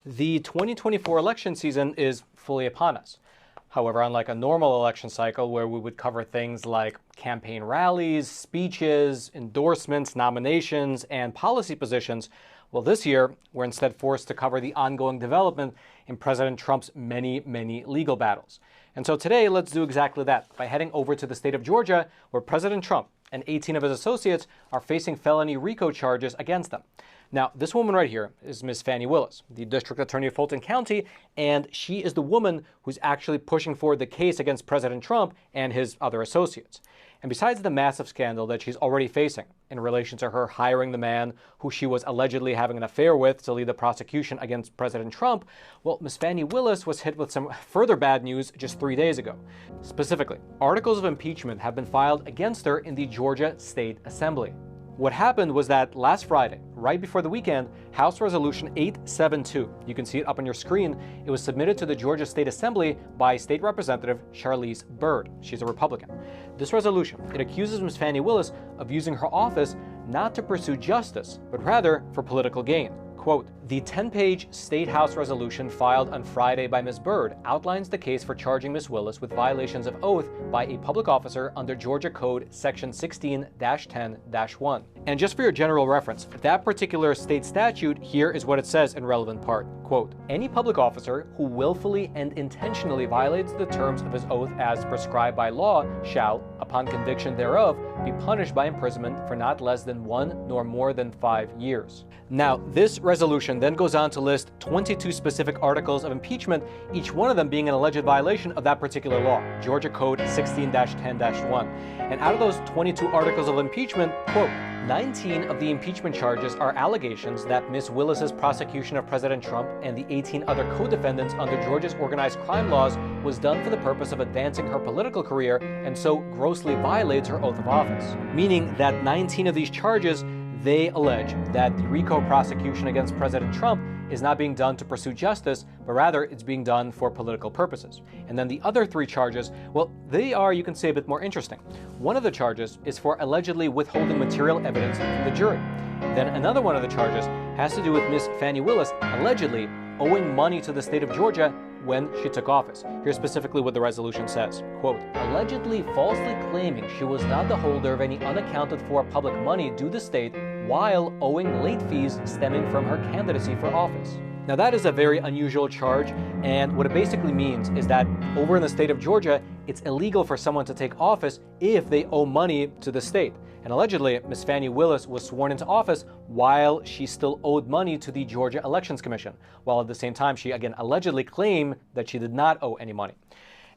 The 2024 election season is fully upon us. However, unlike a normal election cycle where we would cover things like campaign rallies, speeches, endorsements, nominations, and policy positions, well, this year we're instead forced to cover the ongoing development in President Trump's many legal battles. And so today, let's do exactly that by heading over to the state of Georgia, where President Trump and 18 of his associates are facing felony RICO charges against them. Now, this woman right here is Ms. Fani Willis, the district attorney of Fulton County, and she is the woman who's actually pushing forward the case against President Trump and his other associates. And besides the massive scandal that she's already facing in relation to her hiring the man who she was allegedly having an affair with to lead the prosecution against President Trump, well, Ms. Fani Willis was hit with some further bad news just 3 days ago. Specifically, articles of impeachment have been filed against her in the Georgia State Assembly. What happened was that last Friday, right before the weekend, House Resolution 872, you can see it up on your screen, it was submitted to the Georgia State Assembly by State Representative Charlize Byrd. She's a Republican. This resolution, it accuses Ms. Fani Willis of using her office not to pursue justice, but rather for political gain. Quote, the 10-page State House resolution filed on Friday by Ms. Byrd outlines the case for charging Ms. Willis with violations of oath by a public officer under Georgia Code Section 16-10-1. And just for your general reference, that particular state statute, here is what it says in relevant part. Quote, any public officer who willfully and intentionally violates the terms of his oath as prescribed by law shall, upon conviction thereof, be punished by imprisonment for not less than 1 nor more than 5 years. Now, this resolution then goes on to list 22 specific articles of impeachment, each one of them being an alleged violation of that particular law, Georgia Code 16-10-1. And out of those 22 articles of impeachment, quote, 19 of the impeachment charges are allegations that Ms. Willis's prosecution of President Trump and the 18 other co-defendants under Georgia's organized crime laws was done for the purpose of advancing her political career and so grossly violates her oath of office. Meaning that 19 of these charges, they allege that the RICO prosecution against President Trump is not being done to pursue justice, but rather it's being done for political purposes. And then the other 3 charges, well, they are, you can say, a bit more interesting. One of the charges is for allegedly withholding material evidence from the jury. Then another one of the charges has to do with Ms. Fani Willis allegedly owing money to the state of Georgia when she took office. Here's specifically what the resolution says. Quote, allegedly falsely claiming she was not the holder of any unaccounted for public money due the state while owing late fees stemming from her candidacy for office. Now that is a very unusual charge, and what it basically means is that over in the state of Georgia, it's illegal for someone to take office if they owe money to the state. And allegedly, Ms. Fani Willis was sworn into office while she still owed money to the Georgia Elections Commission, while at the same time she again allegedly claimed that she did not owe any money.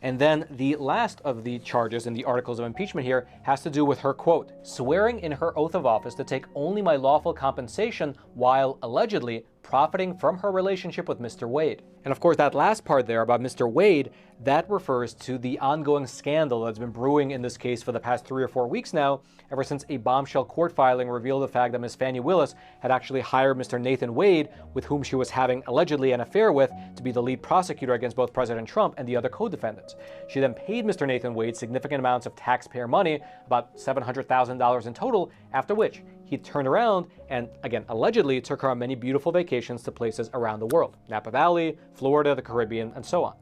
And then the last of the charges in the articles of impeachment here has to do with her, quote, swearing in her oath of office to take only my lawful compensation while allegedly profiting from her relationship with Mr. Wade. And of course, that last part there about Mr. Wade, that refers to the ongoing scandal that's been brewing in this case for the past 3 or 4 weeks now, ever since a bombshell court filing revealed the fact that Ms. Fani Willis had actually hired Mr. Nathan Wade, with whom she was having allegedly an affair with, to be the lead prosecutor against both President Trump and the other co-defendants. She then paid Mr. Nathan Wade significant amounts of taxpayer money, about $700,000 in total, after which he turned around and, again, allegedly took her on many beautiful vacations to places around the world, Napa Valley, Florida, the Caribbean, and so on.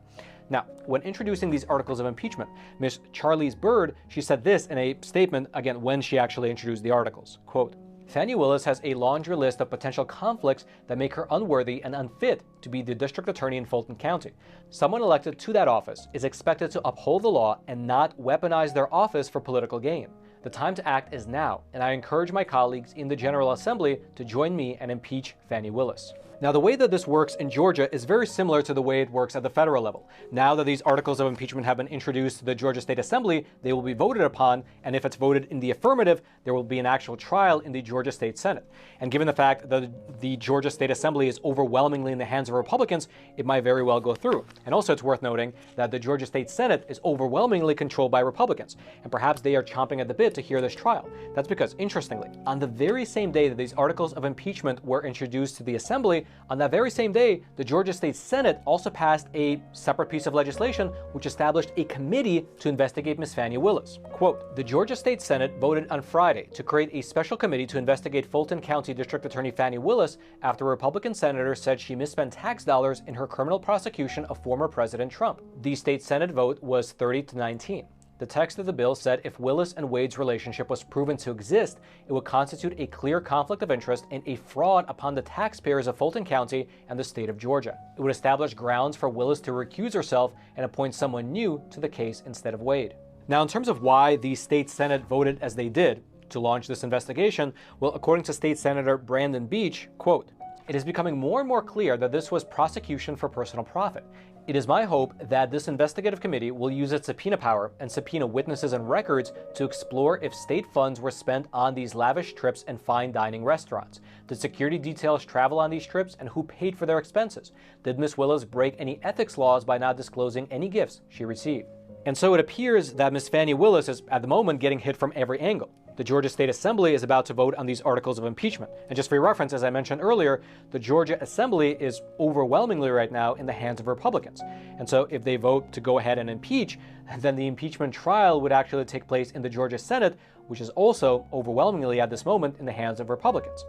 Now, when introducing these articles of impeachment, Ms. Charlize Byrd, she said this in a statement, again, when she actually introduced the articles, quote, Fani Willis has a laundry list of potential conflicts that make her unworthy and unfit to be the district attorney in Fulton County. Someone elected to that office is expected to uphold the law and not weaponize their office for political gain. The time to act is now, and I encourage my colleagues in the General Assembly to join me and impeach Fani Willis. Now, the way that this works in Georgia is very similar to the way it works at the federal level. Now that these articles of impeachment have been introduced to the Georgia State Assembly, they will be voted upon, and if it's voted in the affirmative, there will be an actual trial in the Georgia State Senate. And given the fact that the Georgia State Assembly is overwhelmingly in the hands of Republicans, it might very well go through. And also, it's worth noting that the Georgia State Senate is overwhelmingly controlled by Republicans, and perhaps they are chomping at the bit to hear this trial. That's because, interestingly, on the very same day that these articles of impeachment were introduced to the Assembly, Assembly, on that very same day, the Georgia State Senate also passed a separate piece of legislation which established a committee to investigate Ms. Fani Willis. Quote, the Georgia State Senate voted on Friday to create a special committee to investigate Fulton County District Attorney Fani Willis after a Republican senator said she misspent tax dollars in her criminal prosecution of former President Trump. The state Senate vote was 30-19. The text of the bill said if Willis and Wade's relationship was proven to exist, it would constitute a clear conflict of interest and a fraud upon the taxpayers of Fulton County and the state of Georgia. It would establish grounds for Willis to recuse herself and appoint someone new to the case instead of Wade. Now, in terms of why the state Senate voted as they did to launch this investigation, well, according to State Senator Brandon Beach, quote, it is becoming more and more clear that this was prosecution for personal profit. It is my hope that this investigative committee will use its subpoena power and subpoena witnesses and records to explore if state funds were spent on these lavish trips and fine dining restaurants. Did security details travel on these trips and who paid for their expenses? Did Ms. Willis break any ethics laws by not disclosing any gifts she received? And so it appears that Ms. Fani Willis is at the moment getting hit from every angle. The Georgia State Assembly is about to vote on these articles of impeachment. And just for your reference, as I mentioned earlier, the Georgia Assembly is overwhelmingly right now in the hands of Republicans. And so if they vote to go ahead and impeach, then the impeachment trial would actually take place in the Georgia Senate, which is also overwhelmingly at this moment in the hands of Republicans.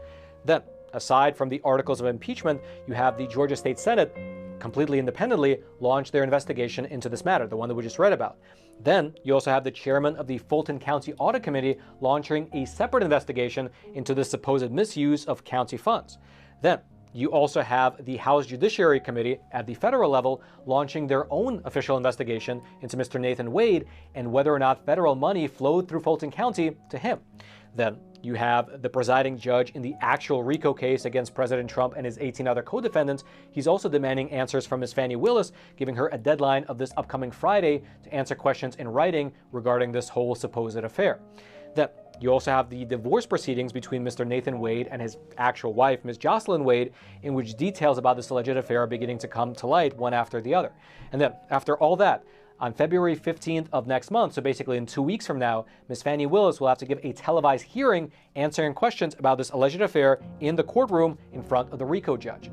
Then, aside from the articles of impeachment, you have the Georgia State Senate completely independently launch their investigation into this matter, the one that we just read about. Then you also have the chairman of the Fulton County Audit Committee launching a separate investigation into the supposed misuse of county funds. Then you also have the House Judiciary Committee at the federal level launching their own official investigation into Mr. Nathan Wade and whether or not federal money flowed through Fulton County to him. Then you have the presiding judge in the actual RICO case against President Trump and his 18 other co-defendants. He's also demanding answers from Ms. Fani Willis, giving her a deadline of this upcoming Friday to answer questions in writing regarding this whole supposed affair. Then you also have the divorce proceedings between Mr. Nathan Wade and his actual wife, Ms. Jocelyn Wade, in which details about this alleged affair are beginning to come to light one after the other. And then after all that, on February 15th of next month, so basically in 2 weeks from now, Ms. Fani Willis will have to give a televised hearing answering questions about this alleged affair in the courtroom in front of the RICO judge.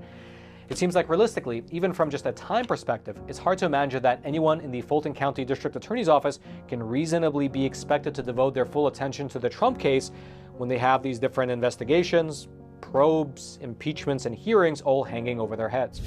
It seems like realistically, even from just a time perspective, it's hard to imagine that anyone in the Fulton County District Attorney's Office can reasonably be expected to devote their full attention to the Trump case when they have these different investigations, probes, impeachments, and hearings all hanging over their heads.